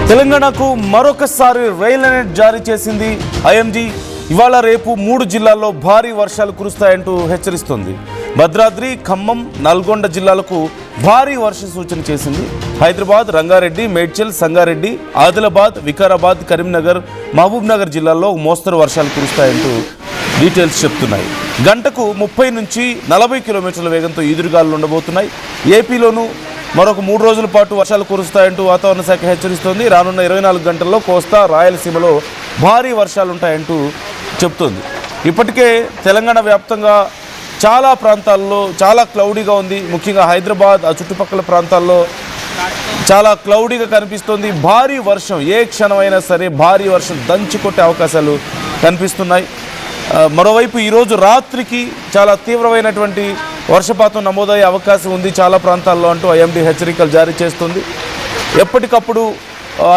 తెలంగాణకు మరొకసారి rail alert జారీ చేసింది ఐఎండీ. ఇవాళ రేపు 3 జిల్లాల్లో భారీ వర్షాలు కురుస్తాయంటూ హెచ్చరిస్తోంది. భద్రాద్రి, ఖమ్మం, నల్గొండ జిల్లాలకు భారీ వర్ష సూచన చేసింది. హైదరాబాద్, రంగారెడ్డి, మేడ్చల్, సంగారెడ్డి, ఆదిలాబాద్, వికారాబాద్, కరీంనగర్, మహబూబ్ నగర్ జిల్లాల్లో మోస్తరు వర్షాలు కురుస్తాయంటూ డీటెయిల్స్ చెప్తున్నాయి. గంటకు 30 నుంచి 40 కిలోమీటర్ల వేగంతో ఈదురుగాలు ఉండబోతున్నాయి. ఏపీలోనూ మరొక 3 రోజుల పాటు వర్షాలు కురుస్తాయంటూ వాతావరణ శాఖ హెచ్చరిస్తోంది. రానున్న 24 గంటల్లో కోస్తా, రాయలసీమలో భారీ వర్షాలు ఉంటాయంటూ చెప్తోంది. ఇప్పటికే తెలంగాణ వ్యాప్తంగా చాలా ప్రాంతాల్లో చాలా క్లౌడీగా ఉంది. ముఖ్యంగా హైదరాబాద్ ఆ చుట్టుపక్కల ప్రాంతాల్లో చాలా క్లౌడీగా కనిపిస్తోంది. భారీ వర్షం ఏ క్షణమైనా సరే భారీ వర్షం దంచి కొట్టే అవకాశాలు కనిపిస్తున్నాయి. మరోవైపు ఈరోజు రాత్రికి చాలా తీవ్రమైనటువంటి వర్షపాతం నమోదయ్యే అవకాశం ఉంది చాలా ప్రాంతాల్లో అంటూ ఐఎండీ హెచ్చరికలు జారీ చేస్తుంది. ఎప్పటికప్పుడు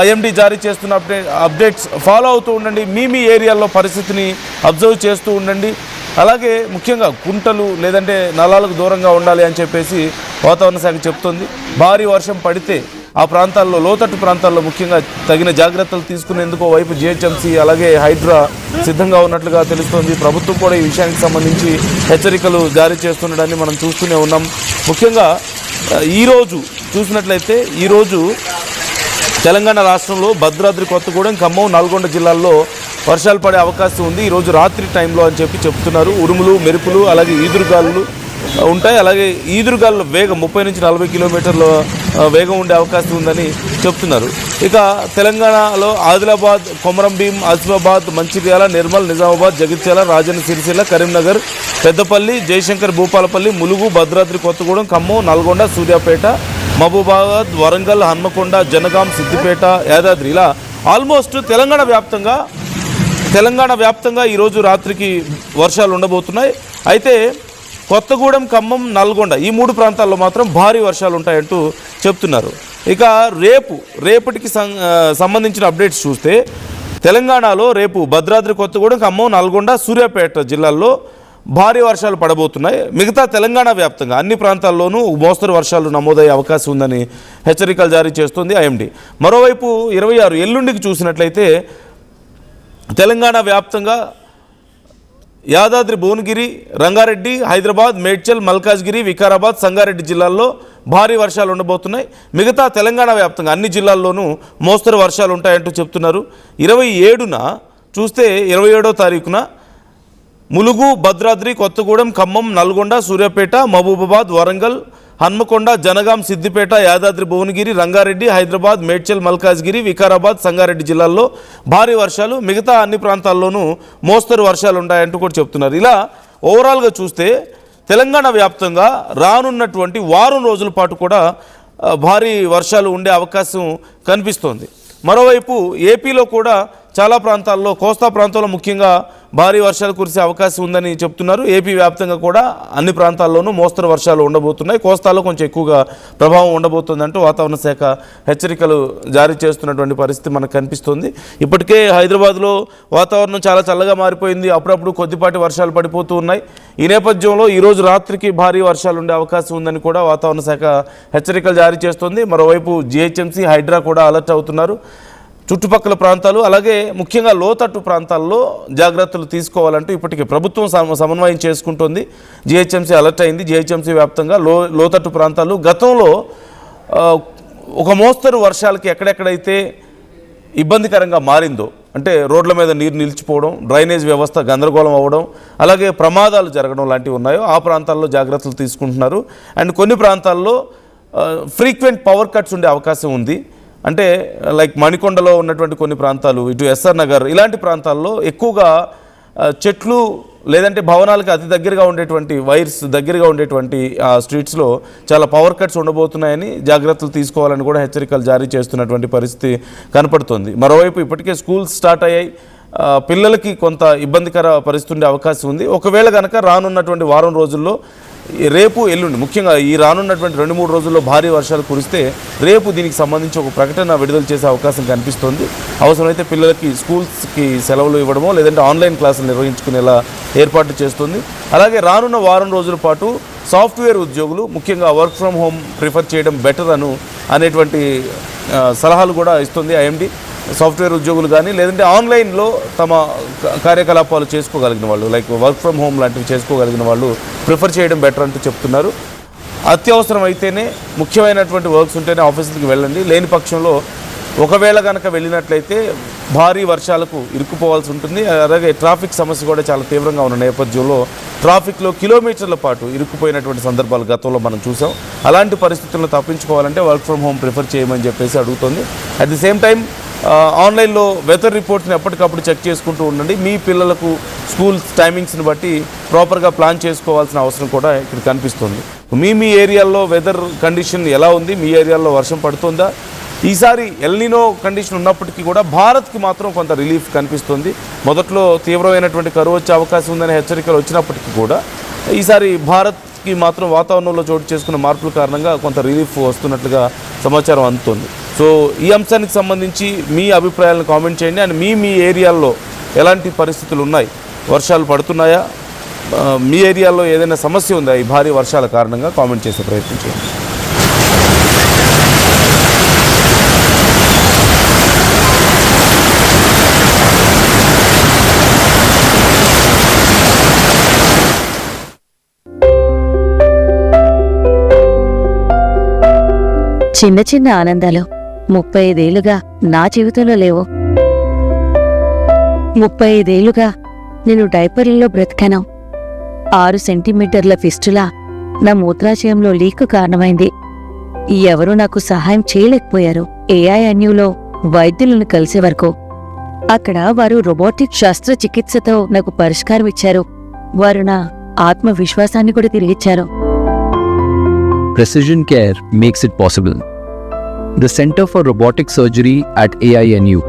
ఐఎండీ జారీ చేస్తున్న అప్డేట్స్ ఫాలో అవుతూ ఉండండి. మీ ఏరియాల్లో పరిస్థితిని అబ్జర్వ్ చేస్తూ ఉండండి. అలాగే ముఖ్యంగా కుంటలు లేదంటే నలాలకు దూరంగా ఉండాలి అని చెప్పేసి వాతావరణ శాఖ చెప్తుంది. భారీ వర్షం పడితే ఆ ప్రాంతాల్లో లోతట్టు ప్రాంతాల్లో ముఖ్యంగా తగిన జాగ్రత్తలు తీసుకునేందుకు వైపు జిహెచ్ఎంసీ అలాగే హైడ్రా సిద్ధంగా ఉన్నట్లుగా తెలుస్తోంది. ప్రభుత్వం కూడా ఈ విషయానికి సంబంధించి హెచ్చరికలు జారీ చేస్తుండడాన్ని మనం చూస్తూనే ఉన్నాం. ముఖ్యంగా ఈరోజు చూసినట్లయితే ఈరోజు తెలంగాణ రాష్ట్రంలో భద్రాద్రి, కొత్తగూడెం, ఖమ్మం, నల్గొండ జిల్లాల్లో వర్షాలు పడే అవకాశం ఉంది ఈరోజు రాత్రి టైంలో అని చెప్తున్నారు. ఉరుములు, మెరుపులు అలాగే ఈదురుగాలు ఉంటాయి. అలాగే ఈదురుగాల్లో వేగం 30 నుంచి 40 కిలోమీటర్ల వేగం ఉండే అవకాశం ఉందని చెప్తున్నారు. ఇక తెలంగాణలో ఆదిలాబాద్, కొమరంభీం, ఆసిఫాబాద్, మంచిర్యాల, నిర్మల్, నిజామాబాద్, జగిత్యాల, రాజన్న సిరిసిల్ల, కరీంనగర్, పెద్దపల్లి, జయశంకర్, భూపాలపల్లి, ములుగు, భద్రాద్రి, కొత్తగూడెం, ఖమ్మం, నల్గొండ, సూర్యాపేట, మహబూబాబాద్, వరంగల్, హన్మకొండ, జనగాం, సిద్దిపేట, యాదాద్రి ఇలా ఆల్మోస్ట్ తెలంగాణ వ్యాప్తంగా ఈరోజు రాత్రికి వర్షాలు ఉండబోతున్నాయి. అయితే కొత్తగూడెం, ఖమ్మం, నల్గొండ ఈ 3 ప్రాంతాల్లో మాత్రం భారీ వర్షాలు ఉంటాయంటూ చెప్తున్నారు. ఇక రేపటికి సంబంధించిన అప్డేట్స్ చూస్తే తెలంగాణలో రేపు భద్రాద్రి, కొత్తగూడెం, ఖమ్మం, నల్గొండ, సూర్యాపేట జిల్లాల్లో భారీ వర్షాలు పడబోతున్నాయి. మిగతా తెలంగాణ వ్యాప్తంగా అన్ని ప్రాంతాల్లోనూ మోస్తరు వర్షాలు నమోదయ్యే అవకాశం ఉందని హెచ్చరికలు జారీ చేస్తుంది ఐఎండీ. మరోవైపు 26 ఎల్లుండికి చూసినట్లయితే తెలంగాణ వ్యాప్తంగా యాదాద్రి, భువనగిరి, రంగారెడ్డి, హైదరాబాద్, మేడ్చల్, మల్కాజ్గిరి, వికారాబాద్, సంగారెడ్డి జిల్లాల్లో భారీ వర్షాలు ఉండబోతున్నాయి. మిగతా తెలంగాణ వ్యాప్తంగా అన్ని జిల్లాల్లోనూ మోస్తరు వర్షాలు ఉంటాయంటూ చెప్తున్నారు. 27న చూస్తే 27వ తారీఖున ములుగు, భద్రాద్రి, కొత్తగూడెం, ఖమ్మం, నల్గొండ, సూర్యాపేట, మహబూబాబాద్, వరంగల్, హన్మకొండ, జనగాం, సిద్దిపేట, యాదాద్రి, భువనగిరి, రంగారెడ్డి, హైదరాబాద్, మేడ్చల్, మల్కాజ్గిరి, వికారాబాద్, సంగారెడ్డి జిల్లాల్లో భారీ వర్షాలు, మిగతా అన్ని ప్రాంతాల్లోనూ మోస్తరు వర్షాలు ఉంటాయంటూ కూడా చెప్తున్నారు. ఇలా ఓవరాల్గా చూస్తే తెలంగాణ వ్యాప్తంగా రానున్నటువంటి వారం రోజుల పాటు కూడా భారీ వర్షాలు ఉండే అవకాశం కనిపిస్తోంది. మరోవైపు ఏపీలో కూడా చాలా ప్రాంతాల్లో కోస్తా ప్రాంతాల్లో ముఖ్యంగా భారీ వర్షాలు కురిసే అవకాశం ఉందని చెప్తున్నారు. ఏపీ వ్యాప్తంగా కూడా అన్ని ప్రాంతాల్లోనూ మోస్తరు వర్షాలు ఉండబోతున్నాయి. కోస్తాలో కొంచెం ఎక్కువగా ప్రభావం ఉండబోతుందంటూ వాతావరణ శాఖ హెచ్చరికలు జారీ చేస్తున్నటువంటి పరిస్థితి మనకు కనిపిస్తుంది. ఇప్పటికే హైదరాబాద్లో వాతావరణం చాలా చల్లగా మారిపోయింది. అప్పుడప్పుడు కొద్దిపాటి వర్షాలు పడిపోతూ ఉన్నాయి. ఈ నేపథ్యంలో ఈరోజు రాత్రికి భారీ వర్షాలు ఉండే అవకాశం ఉందని కూడా వాతావరణ శాఖ హెచ్చరికలు జారీ చేస్తుంది. మరోవైపు జిహెచ్ఎంసీ, హైడ్రా కూడా అలర్ట్ అవుతున్నారు. చుట్టుపక్కల ప్రాంతాలు అలాగే ముఖ్యంగా లోతట్టు ప్రాంతాల్లో జాగ్రత్తలు తీసుకోవాలంటూ ఇప్పటికే ప్రభుత్వం సమన్వయం చేసుకుంటుంది. జిహెచ్ఎంసీ అలర్ట్ అయింది. జిహెచ్ఎంసీ వ్యాప్తంగా లోతట్టు ప్రాంతాలు గతంలో ఒక మోస్తరు వర్షాలకి ఎక్కడెక్కడైతే ఇబ్బందికరంగా మారిందో అంటే రోడ్ల మీద నీరు నిలిచిపోవడం, డ్రైనేజ్ వ్యవస్థ గందరగోళం అవ్వడం, అలాగే ప్రమాదాలు జరగడం లాంటివి ఉన్నాయో ఆ ప్రాంతాల్లో జాగ్రత్తలు తీసుకుంటున్నారు. అండ్ కొన్ని ప్రాంతాల్లో ఫ్రీక్వెంట్ పవర్ కట్స్ ఉండే అవకాశం ఉంది. అంటే లైక్ మణికొండలో ఉన్నటువంటి కొన్ని ప్రాంతాలు, ఇటు ఎస్ఆర్ నగర్ ఇలాంటి ప్రాంతాల్లో ఎక్కువగా చెట్లు లేదంటే భవనాలకు అతి దగ్గరగా ఉండేటువంటి వైర్స్ దగ్గరగా ఉండేటువంటి స్ట్రీట్స్లో చాలా పవర్ కట్స్ ఉండబోతున్నాయని జాగ్రత్తలు తీసుకోవాలని కూడా హెచ్చరికలు జారీ చేస్తున్నటువంటి పరిస్థితి కనపడుతుంది. మరోవైపు ఇప్పటికే స్కూల్స్ స్టార్ట్ అయ్యాయి. పిల్లలకి కొంత ఇబ్బందికర పరిస్థితి ఉండే అవకాశం ఉంది. ఒకవేళ కనుక రానున్నటువంటి వారం రోజుల్లో రేపు, ఎల్లుండి ముఖ్యంగా ఈ రానున్నటువంటి 2-3 రోజుల్లో భారీ వర్షాలు కురిస్తే రేపు దీనికి సంబంధించి ఒక ప్రకటన విడుదల చేసే అవకాశం కనిపిస్తోంది. అవసరమైతే పిల్లలకి స్కూల్స్కి సెలవులు ఇవ్వడమో లేదంటే ఆన్లైన్ క్లాసులు నిర్వహించుకునేలా ఏర్పాటు చేస్తుంది. అలాగే రానున్న వారం రోజుల పాటు సాఫ్ట్వేర్ ఉద్యోగులు ముఖ్యంగా వర్క్ ఫ్రమ్ హోమ్ ప్రిఫర్ చేయడం బెటర్ అను అనేటువంటి సలహాలు కూడా ఇస్తుంది ఐఎండి. సాఫ్ట్వేర్ ఉద్యోగులు కానీ లేదంటే ఆన్లైన్లో తమ కార్యకలాపాలు చేసుకోగలిగిన వాళ్ళు, లైక్ వర్క్ ఫ్రమ్ హోమ్ లాంటివి చేసుకోగలిగిన వాళ్ళు ప్రిఫర్ చేయడం బెటర్ అంటూ చెప్తున్నారు. అత్యవసరం అయితేనే, ముఖ్యమైనటువంటి వర్క్స్ ఉంటేనే ఆఫీసులకు వెళ్ళండి. లేని పక్షంలో ఒకవేళ కనుక వెళ్ళినట్లయితే భారీ వర్షాలకు ఇరుక్కుపోవాల్సి ఉంటుంది. అలాగే ట్రాఫిక్ సమస్య కూడా చాలా తీవ్రంగా ఉన్న నేపథ్యంలో ట్రాఫిక్లో కిలోమీటర్ల పాటు ఇరుక్కుపోయినటువంటి సందర్భాలు గతంలో మనం చూసాం. అలాంటి పరిస్థితులను తప్పించుకోవాలంటే వర్క్ ఫ్రమ్ హోమ్ ప్రిఫర్ చేయమని చెప్పేసి అడుగుతుంది. అట్ ది సేమ్ టైం ఆన్లైన్లో వెదర్ రిపోర్ట్స్ని ఎప్పటికప్పుడు చెక్ చేసుకుంటూ ఉండండి. మీ పిల్లలకు స్కూల్ టైమింగ్స్ని బట్టి ప్రాపర్గా ప్లాన్ చేసుకోవాల్సిన అవసరం కూడా ఇక్కడ కనిపిస్తుంది. మీ ఏరియాలో వెదర్ కండిషన్ ఎలా ఉంది? మీ ఏరియాలో వర్షం పడుతుందా? ఈసారి ఎల్నినో కండిషన్ ఉన్నప్పటికీ కూడా భారత్కి మాత్రం కొంత రిలీఫ్ కనిపిస్తుంది. మొదట్లో తీవ్రమైనటువంటి కరువు వచ్చే అవకాశం ఉందనే హెచ్చరికలు వచ్చినప్పటికీ కూడా ఈసారి భారత్కి మాత్రం వాతావరణంలో చోటు చేసుకున్న మార్పుల కారణంగా కొంత రిలీఫ్ వస్తున్నట్లుగా సమాచారం అందుతుంది. సో ఈ అంశానికి సంబంధించి మీ అభిప్రాయాలను కామెంట్ చేయండి. అండ్ మీ ఏరియాల్లో ఎలాంటి పరిస్థితులు ఉన్నాయి? వర్షాలు పడుతున్నాయా? మీ ఏరియాలో ఏదైనా సమస్య ఉందా ఈ భారీ వర్షాల కారణంగా? కామెంట్ చేసే ప్రయత్నం చేయండి. చిన్న చిన్న ఆనందాలు 35 ఏళ్లుగా నా జీవితంలో లేవు. 35 ఏళ్లుగా నేను డైపర్లలో బ్రతికాను. 6 సెంటీమీటర్ల ఫిస్టులా నా మూత్రాశయంలో లీక్ కారణమైంది. ఎవరూ నాకు సహాయం చేయలేకపోయారు. AINUలో వైద్యులను కలిసే వరకు. అక్కడ వారు రోబోటిక్ శస్త్రచికిత్సతో నాకు పరిష్కారం ఇచ్చారు. వారు నా ఆత్మవిశ్వాసాన్ని కూడా తిరిగిచ్చారు. Precision care makes it possible. The Center for Robotic Surgery at AINU